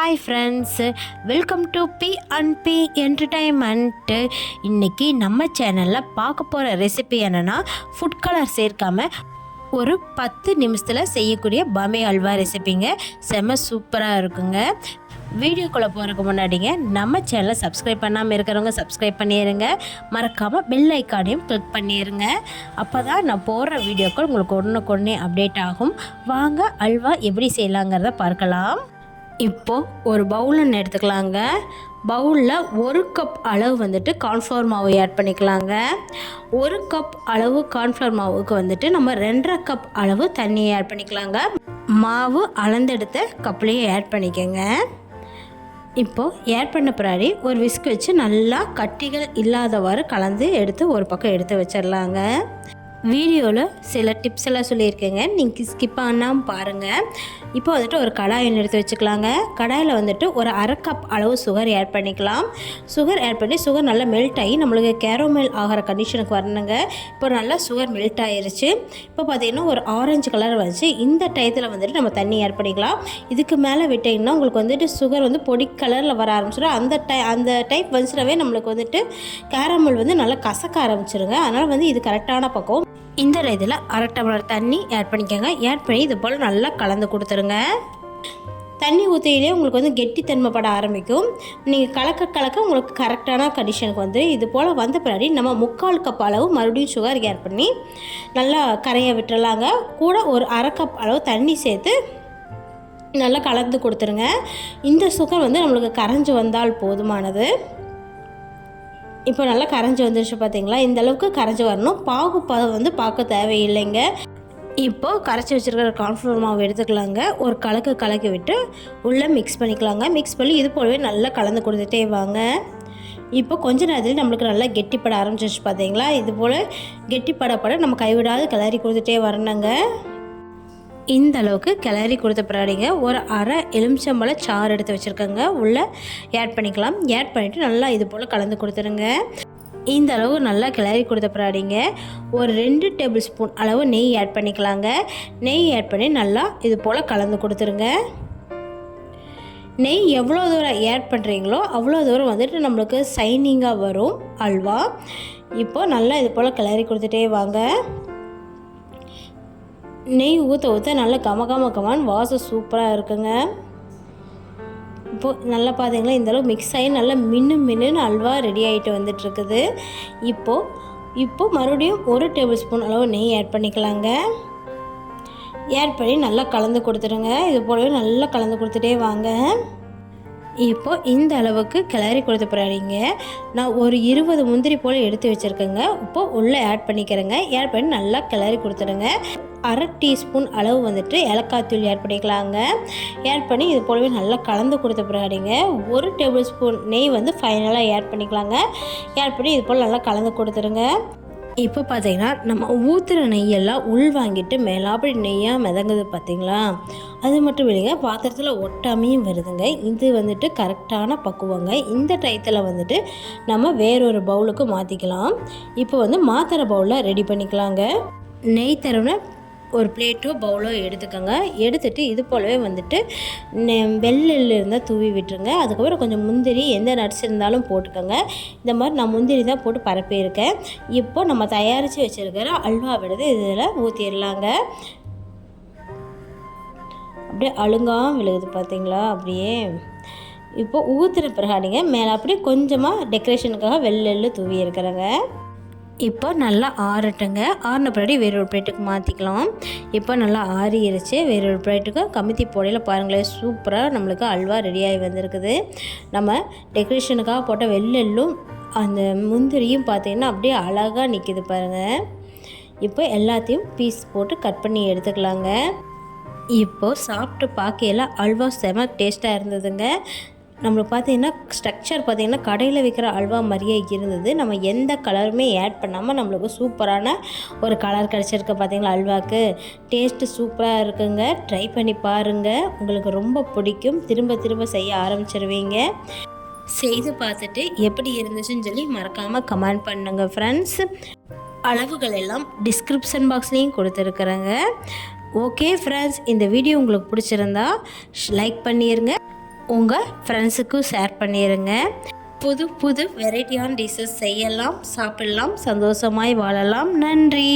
Hi friends, welcome to P&P entertainment. இன்றைக்கி நம்ம சேனலில் பார்க்க போகிற ரெசிபி என்னென்னா, ஃபுட் கலர் சேர்க்காமல் ஒரு 10 நிமிஷத்தில் செய்யக்கூடிய பாம்பே அல்வா ரெசிபிங்க. செம்ம சூப்பராக இருக்குங்க. வீடியோக்குள்ளே போகிறதுக்கு முன்னாடிங்க நம்ம சேனலை சப்ஸ்கிரைப் பண்ணாமல் இருக்கிறவங்க சப்ஸ்கிரைப் பண்ணிடுங்க. மறக்காமல் பெல் ஐக்கானையும் கிளிக் பண்ணிடுங்க. அப்போ தான் நான் போடுற வீடியோக்கள் உங்களுக்கு ஒன்றுக்கு அப்டேட் ஆகும். வாங்க அல்வா எப்படி செய்யலாங்கிறத பார்க்கலாம். இப்போது ஒரு பவுல் எடுத்துக்கலாங்க. பவுலில் 1 கப் அளவு கார்ன்ஃப்ளவர் மாவு ஆட் பண்ணிக்கலாங்க. 1 கப் அளவு கார்ன்ஃப்ளவர் மாவுக்கு நம்ம 2.5 கப் அளவு தண்ணியை ஆட் பண்ணிக்கலாங்க. மாவு அளந்தெடுத்த கப்லேயே ஆட் பண்ணிக்கோங்க. இப்போது ஆட் பண்ண பின்னாடி ஒரு விஸ்க் வச்சு நல்லா கட்டிகள் இல்லாதவாறு கலந்து எடுத்து ஒரு பக்கம் எடுத்து வச்சிடலாங்க. வீடியோவில் சில டிப்ஸ் எல்லாம் சொல்லியிருக்கேங்க, நீங்கள் ஸ்கிப் பண்ணாமல் பாருங்கள். இப்போ ஒரு கடாய் எடுத்து வச்சுக்கலாங்க. கடாயில் ஒரு 1/2 கப் அளவு சுகர் ஆட் பண்ணிக்கலாம். சுகர் ஆட் பண்ணி சுகர் நல்லா மெல்ட் ஆகி நம்மளுக்கு கேரமல் ஆகிற கண்டிஷனுக்கு வரணுங்க. இப்போ நல்லா சுகர் மெல்ட் ஆகிருச்சு. இப்போ பார்த்திங்கன்னா ஒரு ஆரஞ்சு கலர் வந்துச்சு. இந்த டயத்தில் நம்ம தண்ணி ஆட் பண்ணிக்கலாம். இதுக்கு மேலே விட்டிங்கன்னா உங்களுக்கு சுகர் பொடி கலரில் வர ஆரம்பிச்சிடும். அந்த டைப் வந்துச்சுனாவே நம்மளுக்கு கேரமல் நல்லா கசக்க ஆரம்பிச்சிருங்க. அதனால் இது கரெக்டான பக்கம். இந்த இதில் 1/2 டம்ளர் தண்ணி ஆட் பண்ணிக்கோங்க. ஆட் பண்ணி இது போல் நல்லா கலந்து கொடுத்துருங்க. தண்ணி ஊற்றிலே உங்களுக்கு கெட்டித்தன்மை பட ஆரம்பிக்கும். நீங்கள் கலக்க உங்களுக்கு கரெக்டான கண்டிஷனுக்கு இது போல் வந்த பின்னாடி நம்ம 3/4 கப் அளவு மறுபடியும் சுகர் ஆட் பண்ணி நல்லா கரைய விட்டுறலாங்க. கூட ஒரு 1/2 கப் அளவு தண்ணி சேர்த்து நல்லா கலந்து கொடுத்துருங்க. இந்த சுகர் நம்மளுக்கு கரைஞ்சி வந்தால் போதுமானது. இப்போ நல்லா கரைஞ்சி வந்துருச்சு பார்த்தீங்களா? இந்த அளவுக்கு கரைஞ்சி வரணும். பாகுபாதம் பார்க்க தேவையில்லைங்க. இப்போது கரைச்சி வச்சுருக்கிற கார்ன்ஃப்ளவர் மாவு எடுத்துக்கலாங்க. ஒரு கலக்கி விட்டு உள்ளே மிக்ஸ் பண்ணிக்கலாங்க. மிக்ஸ் பண்ணி இது போலவே நல்லா கலந்து கொடுத்துட்டே வாங்க. இப்போ கொஞ்ச நேரத்தில் நம்மளுக்கு நல்லா கெட்டிப்பட ஆரம்பிச்சிருச்சு பார்த்தீங்களா? இது போல் கெட்டிப்பட நம்ம கைவிடாது கிளறி கொடுத்துட்டே வரணுங்க. இந்த அளவுக்கு கிளறி கொடுத்த பின்னாடிங்க ஒரு 1/2 எலுமிச்சம்பழ சாறு எடுத்து வச்சுருக்கேங்க. உள்ளே ஆட் பண்ணிக்கலாம். ஆட் பண்ணிவிட்டு நல்லா இது போல் கலந்து கொடுத்துருங்க. இந்த அளவு நல்லா கிளறி கொடுத்த பின்னாடிங்க ஒரு 2 டேபிள் ஸ்பூன் அளவு நெய் ஆட் பண்ணிக்கலாங்க. நெய் ஆட் பண்ணி நல்லா இது போல் கலந்து கொடுத்துருங்க. நெய் எவ்வளோ தூரம் ஆட் பண்ணுறீங்களோ அவ்வளோ தூரம் நம்மளுக்கு சைனிங்காக வரும் அல்வா. இப்போது நல்லா இது போல் கிளறி கொடுத்துட்டே வாங்க. நெய் ஊற்ற நல்லா கமகமன்னு வாசம் சூப்பராக இருக்குங்க. இப்போது நல்லா பார்த்தீங்களா? இந்தளவு மிக்ஸ் ஆகி நல்லா மின்னு அல்வா ரெடி ஆகிட்டு வந்துட்டுருக்குது. இப்போது மறுபடியும் 1 டேபிள் ஸ்பூன் அளவு நெய் ஆட் பண்ணிக்கலாங்க. ஆட் பண்ணி நல்லா கலந்து கொடுத்துருங்க. இது போலவே நல்லா கலந்து கொடுத்துட்டே வாங்க. இப்போது இந்த அளவுக்கு கிளறி கொடுத்த பிறகுங்க நான் ஒரு 20 முந்திரி போல் எடுத்து வச்சுருக்கேங்க. இப்போது உள்ளே ஆட் பண்ணிக்கிறேங்க. ஆட் பண்ணி நல்லா கிளறி கொடுத்துருங்க. 1/2 டீஸ்பூன் அளவு ஏலக்காய் தூள் ஆட் பண்ணிக்கலாங்க. ஆட் பண்ணி இது போலவே நல்லா கலந்து கொடுத்த பிறகுங்க 1 டேபிள் ஸ்பூன் நெய் ஃபைனலாக ஆட் பண்ணிக்கலாங்க. ஆட் பண்ணி இது போல் நல்லா கலந்து கொடுத்துருங்க. இப்போ பார்த்தீங்கன்னா நம்ம ஊற்றுற நெய்யெல்லாம் உள் வாங்கிட்டு மேலே அப்படி நெய்யாக மிதங்குது பார்த்தீங்களா? அது மட்டும் இல்லைங்க, பாத்திரத்தில் ஒட்டாமையும் வருதுங்க. இது கரெக்டான பக்குவங்க. இந்த டயத்தில் நம்ம வேறொரு பவுலுக்கு மாற்றிக்கலாம். இப்போ மாத்திரை பவுலில் ரெடி பண்ணிக்கலாங்க. நெய் தரவுன ஒரு பிளேட்டோ பவுலோ எடுத்துக்கோங்க. எடுத்துகிட்டு இது போலவே வெள்ளெல் இருந்தால் தூவி விட்டுருங்க. அதுக்கப்புறம் கொஞ்சம் முந்திரி, எந்த நட்ஸ் இருந்தாலும் போட்டுக்கோங்க. இந்த மாதிரி நான் முந்திரி தான் போட்டு பரப்பியிருக்கேன். இப்போ நம்ம தயாரித்து வச்சுருக்கிற அல்வா விடுது இதில் ஊற்றிடலாங்க. அப்படியே அழுங்காமல் விழுகுது பார்த்தீங்களா? அப்படியே இப்போ ஊற்றுன பிறகாடிங்க மேலே அப்படியே கொஞ்சமாக டெக்கரேஷனுக்காக வெள்ளெல் தூவி இருக்கிறேங்க. இப்போ நல்லா ஆறட்டுங்க. ஆறின பின்னாடி வேறொரு பிளேட்டுக்கு மாற்றிக்கலாம். இப்போ நல்லா ஆறிடுச்சு. வேறொரு பிளேட்டுக்கு கமித்தி போடையில் பாருங்களேன், சூப்பராக நம்மளுக்கு அல்வா ரெடியாகி வந்திருக்குது. நம்ம டெக்கரேஷனுக்காக போட்ட வெள்ளெல்லும் அந்த முந்திரியும் பார்த்திங்கன்னா அப்படியே அழகாக நிற்கிது பாருங்கள். இப்போ எல்லாத்தையும் பீஸ் போட்டு கட் பண்ணி எடுத்துக்கலாங்க. இப்போது சாப்பிட்டு பார்க்கையில் அல்வா செம டேஸ்ட்டாக இருந்ததுங்க. நம்மளுக்கு பார்த்திங்கன்னா ஸ்ட்ரக்சர் பார்த்திங்கன்னா கடையில் விற்கிற அல்வா மாதிரியே இருந்தது. நம்ம எந்த கலருமே ஆட் பண்ணாமல் நம்மளுக்கு சூப்பரான ஒரு கலர் கிடச்சிருக்கு பார்த்திங்களா? அல்வாவுக்கு டேஸ்ட்டு சூப்பராக இருக்குங்க. ட்ரை பண்ணி பாருங்கள், உங்களுக்கு ரொம்ப பிடிக்கும். திரும்ப செய்ய ஆரம்பிச்சிருவீங்க. செய்து பார்த்துட்டு எப்படி இருந்துச்சுன்னு சொல்லி மறக்காமல் கமெண்ட் பண்ணுங்க ஃப்ரெண்ட்ஸ். அளவுகள் எல்லாம் டிஸ்கிரிப்ஷன் பாக்ஸ்லேயும் கொடுத்துருக்குறேங்க. ஓகே ஃப்ரெண்ட்ஸ், இந்த வீடியோ உங்களுக்கு பிடிச்சிருந்தா லைக் பண்ணிடுங்க. உங்கள் ஃப்ரெண்ட்ஸுக்கும் ஷேர் பண்ணிடுங்க. புது புது வெரைட்டியான டிஷ்ஷஸ் செய்யலாம், சாப்பிடலாம், சந்தோஷமாய் வாழலாம். நன்றி.